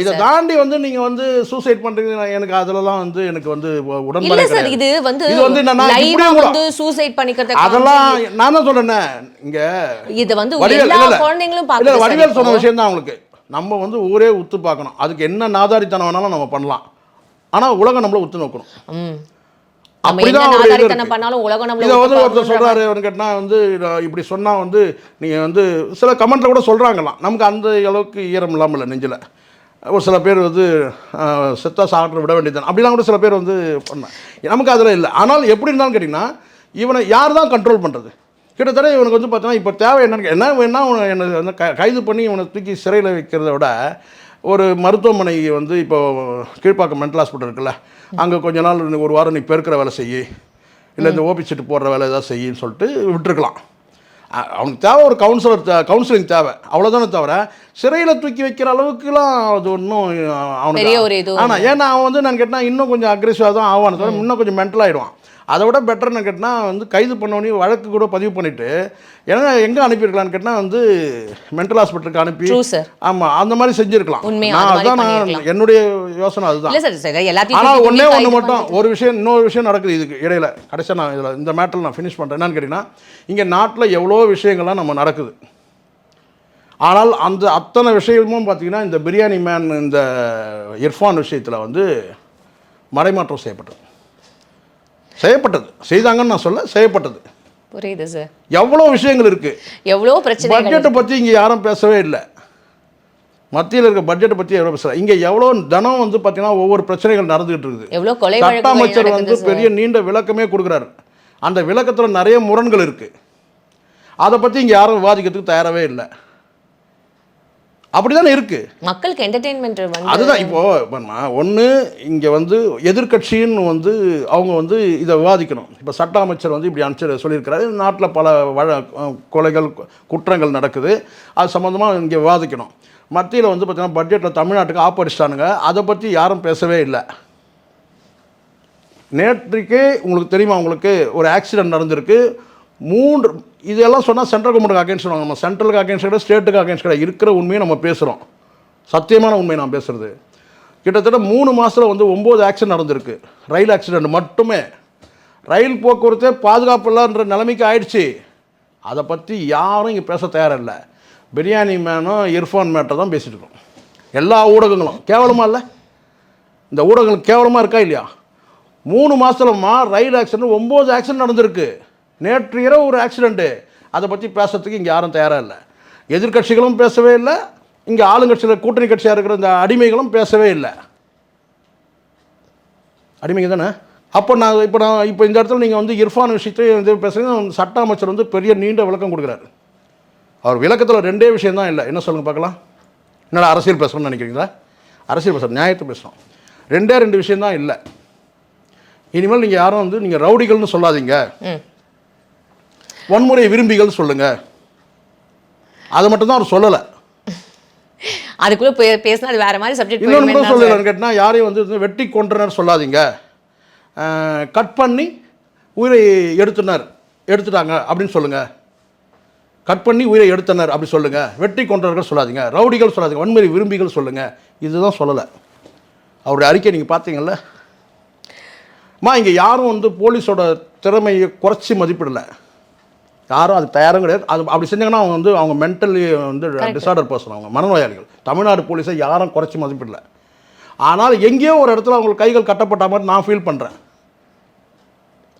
B: இதை தாண்டி வந்து நீங்கள் வந்து சூசைட் பண்ணுறீங்க, எனக்கு அதிலலாம் வந்து எனக்கு வந்து உடன்பாடு கிடையாது. இது வந்து
A: சூசைட் பண்ணிக்கிறது
B: அதெல்லாம் நான் தான் சொல்கிறேன். இங்கே
A: இது வந்து
B: வடிவேல் சொன்ன விஷயம் தான் அவங்களுக்கு, நம்ம வந்து ஊரே உத்து பார்க்கணும், அதுக்கு என்ன நாதாரித்தனம் வேணாலும் நம்ம பண்ணலாம், ஆனால் உலகம் நம்மள உத்து நோக்கணும். அப்படிதான் இதை வந்து ஒருத்தர் சொல்கிறாரு கேட்டா வந்து இப்படி சொன்னால் வந்து நீங்கள் வந்து சில கமெண்ட்டில் கூட சொல்கிறாங்களாம், நமக்கு அந்த அளவுக்கு ஈரம் இல்லாமல் இல்லை நெஞ்சில். ஒரு சில பேர் வந்து செத்தா சாப்பிட்டு விட வேண்டியது அப்படிலாம் கூட சில பேர் வந்து பண்ணேன், நமக்கு அதில் இல்லை. ஆனால் எப்படி இருந்தாலும் கேட்டிங்கன்னா இவனை யார் தான் கண்ட்ரோல் பண்ணுறது? கிட்டத்தட்ட இவனுக்கு வந்து பார்த்தோன்னா இப்போ தேவை என்ன வேணா என்னை வந்து கைது பண்ணி இவனை தூக்கி சிறையில் வைக்கிறத விட ஒரு மருத்துவமனை வந்து இப்போ கீழ்ப்பாக்கம் மென்டல் ஹாஸ்பிட்டல் இருக்குல்ல, அங்கே கொஞ்ச நாள் 1 வாரம் நீ பெருக்கிற வேலை செய்யி, இல்லை இந்த ஓபி சீட்டு போடுற வேலை ஏதாவது செய்யின்னு சொல்லிட்டு விட்டுருக்கலாம். அவனுக்கு தேவை ஒரு கவுன்சிலிங் தேவை, அவ்வளோதானே தவிர சிறையில் தூக்கி வைக்கிற அளவுக்குலாம் அது ஒன்றும்
A: பெரிய ஒரு
B: அவனுக்கு.
A: இது
B: ஆனால் ஏன்னா அவன் வந்து நான் கேட்டால் இன்னும் கொஞ்சம் அக்ரெசிவாக தான் ஆவான்னு தவிர இன்னும் கொஞ்சம் மென்டல் ஆகிடுவான். அதை விட பெட்டர்னு கேட்டால் வந்து கைது பண்ணோடனே வழக்கு கூட பதிவு பண்ணிவிட்டு ஏன்னா எங்கே அனுப்பியிருக்கலான்னு கேட்டால் வந்து மென்டல் ஹாஸ்பிட்டலுக்கு அனுப்பி.
A: True sir.
B: ஆமாம், அந்த மாதிரி செஞ்சுருக்கலாம்.
A: உண்மையா
B: நான்
A: அந்த மாதிரி
B: அதுதான்
A: பண்ணிருக்கலாம்.
B: என்னுடைய யோசனை அதுதான்.
A: இல்ல சார், சார் எல்லாத்தையும்
B: ஆனால்
A: தூக்கி
B: ஒன்றே
A: தூக்கி
B: ஒன்று
A: கைது
B: மட்டும்
A: பண்ணிட்டு-
B: ஒரு விஷயம், இன்னொரு விஷயம் நடக்குது இதுக்கு இடையில. கடைசியாக நான் இதில் இந்த மேட்டரில் நான் ஃபினிஷ் பண்ணுறேன். என்னன்னு கேட்டிங்கன்னா, இங்கே நாட்டில் எவ்வளோ விஷயங்கள்லாம் நம்ம நடக்குது. ஆனால் அந்த அத்தனை விஷயமும் பார்த்தீங்கன்னா இந்த பிரியாணி மேன் இந்த இர்ஃபான் விஷயத்தில் வந்து மறைமாற்றம் செய்யப்பட்டது செய்தாங்கன்னு நான் சொல்ல, செய்யப்பட்டது.
A: புரியுது சார்.
B: எவ்வளோ விஷயங்கள் இருக்குது.
A: எவ்வளோ பிரச்சனை.
B: பட்ஜெட்டை பற்றி இங்கே யாரும் பேசவே இல்லை. மத்தியில் இருக்க பட்ஜெட்டை பற்றி எவ்வளோ பேசல. இங்கே எவ்வளோ தினம் வந்து பார்த்தீங்கன்னா ஒவ்வொரு பிரச்சனைகள் நடந்துகிட்டு இருக்குது.
A: எவ்வளோ கொலை
B: சட்ட
A: வழக்குகள்
B: அமைச்சர் வந்து
A: நடக்குது சார்.
B: பெரிய நீண்ட விளக்கமே கொடுக்குறாரு. அந்த விளக்கத்தில் நிறைய முரண்கள் இருக்குது. அதை பற்றி இங்கே யாரும் விவாதிக்கிறதுக்கு தயாராகவே இல்லை. அப்படி தானே இருக்குது.
A: மக்களுக்கு என்டர்டெயின்மெண்ட் வந்து
B: அதுதான் இப்போது ஒன்று இங்கே வந்து எதிர்க்கட்சின்னு வந்து அவங்க வந்து இதை விவாதிக்கணும். இப்போ சட்ட அமைச்சர் வந்து இப்படி அமைச்சர் சொல்லியிருக்கிறாரு, நாட்டில் பல கொலைகள் குற்றங்கள் நடக்குது, அது சம்மந்தமாக இங்கே விவாதிக்கணும். மத்தியில் வந்து பார்த்திங்கன்னா பட்ஜெட்டில் தமிழ்நாட்டுக்கு ஆப்பரிச்சிட்டானுங்க, அதை பற்றி யாரும் பேசவே இல்லை. நேற்றுக்கே உங்களுக்கு தெரியுமா, உங்களுக்கு ஒரு ஆக்சிடென்ட் நடந்திருக்கு. 3 இதெல்லாம் சொன்னால் சென்ட்ரல் கவர்மெண்ட்டுக்கு அகேன்ஸ்ட் சொல்லுவாங்க. நம்ம சென்ட்ரலுக்கு அகேன்ஸ்ட் கிடையாது, ஸ்டேட்டுக்கு அகேன்ஸ்ட் கிடையாது. இருக்கிற உண்மையை நம்ம பேசுகிறோம், சத்தியமான உண்மையை நான் பேசுகிறது. கிட்டத்தட்ட 3 மாதத்தில் வந்து 9 ஆக்சிடென்ட் நடந்திருக்கு. ரயில் ஆக்சிடென்ட் மட்டுமே. ரயில் போக்குவரத்தே பாதுகாப்பு இல்லைன்ற நிலைமைக்கு ஆயிடுச்சு. அதை பற்றி யாரும் இங்கே பேச தயாரில்லை. பிரியாணி மேனும் இர்ஃபான் மேட்டை தான் பேசிகிட்டு இருக்கோம். எல்லா ஊடகங்களும் கேவலமாக இல்லை? இந்த ஊடகங்கள் கேவலமாக இருக்கா இல்லையா? 3 மாதத்துலமா ரயில் ஆக்சிடென்ட் 9 ஆக்சிடென்ட் நடந்திருக்கு. நேற்று இரவு ஒரு ஆக்சிடெண்ட்டு. அதை பற்றி பேசுறதுக்கு இங்கே யாரும் தயாராக இல்லை. எதிர்க்கட்சிகளும் பேசவே இல்லை, இங்கே ஆளுங்கட்சியில் கூட்டணி கட்சியாக இருக்கிற இந்த அடிமைகளும் பேசவே இல்லை. அடிமைங்க தானே. அப்போ நான் இப்போ இந்த இடத்துல நீங்கள் வந்து இர்ஃபான் விஷயத்தை வந்து பேசுகிறீங்க. சட்ட அமைச்சர் வந்து பெரிய நீண்ட விளக்கம் கொடுக்குறாரு. அவர் விளக்கத்தில் 2 விஷயம் தான் இல்லை. என்ன சொல்லுங்கள் பார்க்கலாம். என்னடா அரசியல் பேசணும்னு நினைக்கிறீங்களா? அரசியல் பேசுகிறோம், நியாயத்தை பேசுகிறோம். 2 விஷயம் தான் இல்லை. இனிமேல் நீங்கள் யாரும் வந்து நீங்கள் ரவுடிகள்னு சொல்லாதீங்க, வன்முறை விரும்பிகள் சொல்லுங்க. அதை மட்டும் தான் அவர் சொல்லலை.
A: அதுக்குள்ள பேசினா அது வேற மாதிரி சப்ஜெக்ட்.
B: இன்னொன்று கூட சொல்லலன்னு கேட்டால் யாரையும் வந்து வெட்டி கொன்றனர் சொல்லாதீங்க, கட் பண்ணி உயிரை எடுத்துட்டாங்க அப்படின்னு சொல்லுங்கள். கட் பண்ணி உயிரை எடுத்தனர் அப்படி சொல்லுங்கள். வெட்டி கொன்றவர்கள் சொல்லாதீங்க, ரவுடிகள் சொல்லாதீங்க, வன்முறை விரும்பிகள் சொல்லுங்கள். இதுதான் சொல்லலை. அவருடைய அறிக்கை நீங்கள் பார்த்தீங்கல்ல. இங்கே யாரும் வந்து போலீஸோட திறமையை குறைச்சி மதிப்பிடலை. யாரும் அது தயாரும் கிடையாது. அது அப்படி செஞ்சாங்கன்னா அவங்க மென்டலி வந்து டிஸார்டர் பர்சன், அவங்க மனநோயாளிகள். தமிழ்நாடு போலீஸை யாரும் குறைச்சி மதிப்பிடலை. ஆனால் எங்கேயோ ஒரு இடத்துல அவங்களுக்கு கைகள் கட்டப்பட்ட மாதிரி நான் ஃபீல் பண்ணுறேன்.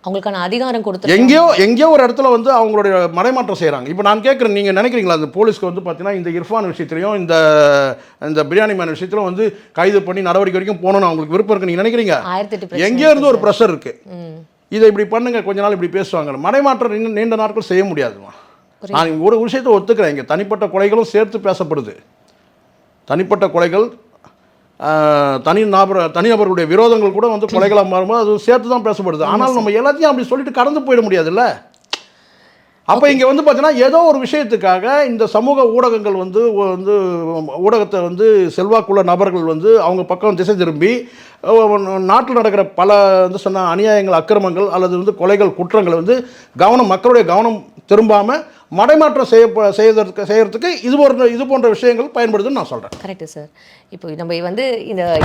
A: அவங்களுக்கான அதிகாரம் கொடுத்து
B: எங்கேயோ ஒரு இடத்துல வந்து அவங்களுடைய மறைமாற்றம் செய்கிறாங்க. இப்போ நான் கேட்குறேன், நீங்கள் நினைக்கிறீங்களா அந்த போலீஸ்க்கு வந்து பார்த்தீங்கன்னா இந்த இர்ஃபான் விஷயத்துலையும் இந்த பிரியாணி மேன் விஷயத்திலும் வந்து கைது பண்ணி நடவடிக்கை வரைக்கும் போகணும்னு அவங்களுக்கு விருப்பம் இருக்குது நீங்கள் நினைக்கிறீங்க? எங்கேயோ இருந்து ஒரு ப்ரெஷர் இருக்குது, இதை இப்படி பண்ணுங்க, கொஞ்ச நாள் இப்படி பேசுவாங்க. மறைமாற்றம் இன்னும் நீண்ட நாட்கள் செய்ய முடியாதுமா. நான் ஒரு விஷயத்தை ஒத்துக்கிறேன், இங்கே தனிப்பட்ட கொலைகளும் சேர்த்து பேசப்படுது. தனிப்பட்ட கொலைகள், தனிநபருடைய விரோதங்கள் கூட வந்து கொலைகளாக மாறும்போது அது சேர்த்து தான் பேசப்படுது. ஆனால் நம்ம எல்லாத்தையும் அப்படி சொல்லிட்டு கடந்து போயிட முடியாதுல்ல. அப்போ இங்கே வந்து பார்த்தீங்கன்னா ஏதோ ஒரு விஷயத்துக்காக இந்த சமூக ஊடகங்கள் வந்து ஊடகத்தை வந்து செல்வாக்குள்ள நபர்கள் வந்து அவங்க பக்கம் திசை திரும்பி நாட்டில் நடக்கிற பல வந்து சொன்ன அநியாயங்கள், அக்கிரமங்கள் அல்லது வந்து கொலைகள், குற்றங்களை வந்து மக்களுடைய கவனம் திரும்பாமல் மடைமாற்றம் செய்யறதுக்கு இது போன்ற விஷயங்கள் பயன்படுதுன்னு நான் சொல்கிறேன்.
A: Correct sir. இப்போ நம்ம வந்து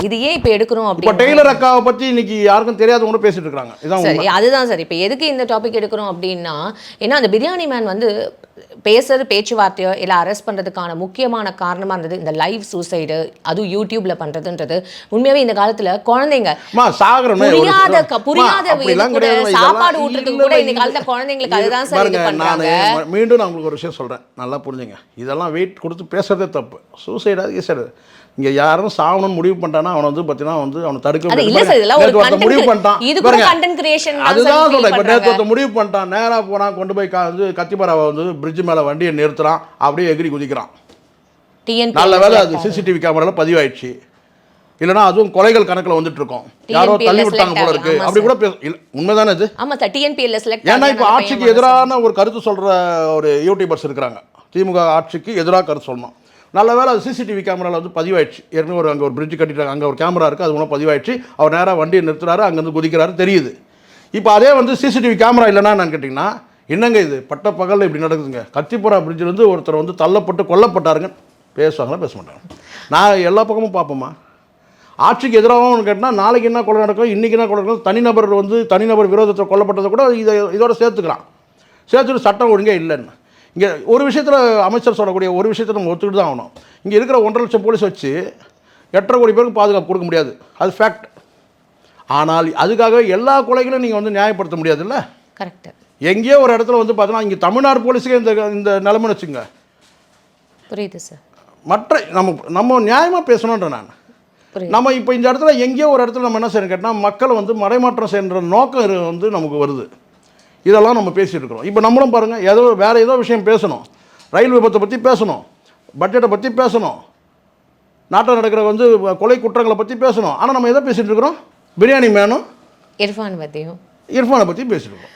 A: இதையே இப்போ எடுக்கிறோம்
B: இப்போ டெய்லர் அக்காவை பற்றி இன்னைக்கு யாருக்கும் தெரியாதவங்க பேசிட்டு இருக்காங்க.
A: சரி, அதுதான் சார். இப்போ எதுக்கு இந்த டாபிக் எடுக்கிறோம் அப்படின்னா, ஏன்னா அந்த பிரியாணி மேன் வந்து பேசுறது பேச்சுவார்த்தையோ இல்லை அரெஸ்ட் பண்ணுறதுக்கான முக்கியமான காரணமாக இருந்தது இந்த லைவ் சூசைடு, அதுவும் யூடியூப்ல பண்ணுறதுன்றது. உண்மையாகவே இந்த காலத்தில் குழந்தைங்க புரியாத சாப்பாடு ஊட்டுறதுக்கு கூட இந்த காலத்தில் குழந்தைங்களுக்கு அதுதான் சார் இது பண்றாங்க.
B: மீண்டும் நான் உங்களுக்கு ஒரு விஷயம் சொல்கிறேன், நல்லா புரிஞ்சுங்க. இதெல்லாம் வெயிட் கொடுத்து பேசுறதே தப்பு. சூசைடாக ஈஸியாக இங்கே யாரும் சாவணும்னு முடிவு பண்ணிட்டானா அவனை வந்து பார்த்தீங்கன்னா வந்து அவனை தடுக்க முடிவு பண்ணிட்டான். அதுதான் சொல்கிறேன். இப்போ நேற்று முடிவு பண்ணிட்டான், நேராக போனால் கொண்டு போய் வந்து கத்திப்பாராவை வந்து பிரிட்ஜ் மேலே வண்டியை நிறுத்துறான், அப்படியே எகிரி குதிக்கிறான். நல்ல வேலை அது சிசிடிவி கேமராவில் பதிவாயிடுச்சு. இல்லைனா அதுவும் கொலைகள் கணக்கில் வந்துட்டு இருக்கோம், யாரோ
A: TNPL
B: தள்ளி விட்டாங்க
A: select
B: போல இருக்கு
A: ஆகலாம்.
B: அப்படி கூட இல்லை, உண்மைதானே இது?
A: ஆமா சார், டிஎன்பிஎல்ல செலக்ட்
B: ஏன்னா இப்போ ஆட்சிக்கு எதிரான ஒரு கருத்து சொல்கிற ஒரு யூடியூபர்ஸ் இருக்கிறாங்க, திமுக ஆட்சிக்கு எதிராக கருத்து சொல்லணும். நல்ல வேளை அது சிசிடிவி கேமராவில் வந்து பதிவாயிடுச்சு, ஏற்கனவே அங்கே ஒரு பிரிட்ஜ் கட்டிட்டாங்க, அங்கே ஒரு கேமரா இருக்குது, அது மூலம் பதிவாயிடுச்சு. அவர் நேராக வண்டியை நிறுத்துறாரு, அங்கேருந்து குதிக்கிறாரு, தெரியுது. இப்போ அதே வந்து சிசிடிவி கேமரா இல்லைன்னா நான் கேட்டிங்கன்னா என்னங்க இது பட்ட பகலில் இப்படி நடக்குதுங்க, கத்திப்புறா பிரிட்ஜிலேருந்து ஒருத்தர் வந்து தள்ளப்பட்டு கொல்லப்பட்டாருங்க, பேசுவாங்களா பேச மாட்டாங்க? நான் எல்லா பக்கமும் பார்ப்போமா? ஆட்சிக்கு எதிராகவும் கேட்டால் நாளைக்கு என்ன கொலை நடக்கும், இன்றைக்கி என்ன கொலை நடக்கும், தனிநபர் விரோதத்தை கொல்லப்பட்டதை கூட இதோட சேர்த்துக்கலாம். சேர்த்துட்டு சட்டம் ஒழுங்கே இல்லைன்னு இங்கே ஒரு விஷயத்தில் அமைச்சர் சொல்லக்கூடிய ஒரு விஷயத்தை நம்ம ஒத்துக்கிட்டு தான் ஆகணும். இங்கே இருக்கிற 1.5 லட்சம் போலீஸ் வச்சு 8.5 கோடி பேருக்கு பாதுகாப்பு கொடுக்க முடியாது, அது ஃபேக்ட். ஆனால் அதுக்காக எல்லா கொலைகளும் நீங்கள் வந்து நியாயப்படுத்த முடியாதுல்ல.
A: கரெக்ட்.
B: எங்கேயோ ஒரு இடத்துல வந்து பார்த்தீங்கன்னா இங்கே தமிழ்நாடு போலீஸுக்கே இந்த நிலைமைன்னு வச்சுங்க.
A: புரியுது சார்.
B: மற்ற நம்ம நியாயமாக பேசணுன்ற நான் நம்ம இப்போ இந்த இடத்துல எங்கேயோ ஒரு இடத்துல நம்ம என்ன செய்யணும் கேட்டால் மக்களை வந்து மடைமாற்றம் செய்கிற நோக்கம் வந்து நமக்கு வருது. இதெல்லாம் நம்ம பேசிகிட்டு இருக்கிறோம். இப்போ நம்மளும் பாருங்கள், வேறு ஏதோ விஷயம் பேசணும், ரயில் விபத்தை பற்றி பேசணும், பட்ஜெட்டை பற்றி பேசணும், நாட்டில் நடக்கிற வந்து கொலை குற்றங்களை பற்றி பேசணும். ஆனால் நம்ம எதை பேசிகிட்டு இருக்கிறோம்? பிரியாணி மேனும்
A: இர்ஃபானை பற்றி பேசிட்டு இருக்கோம்.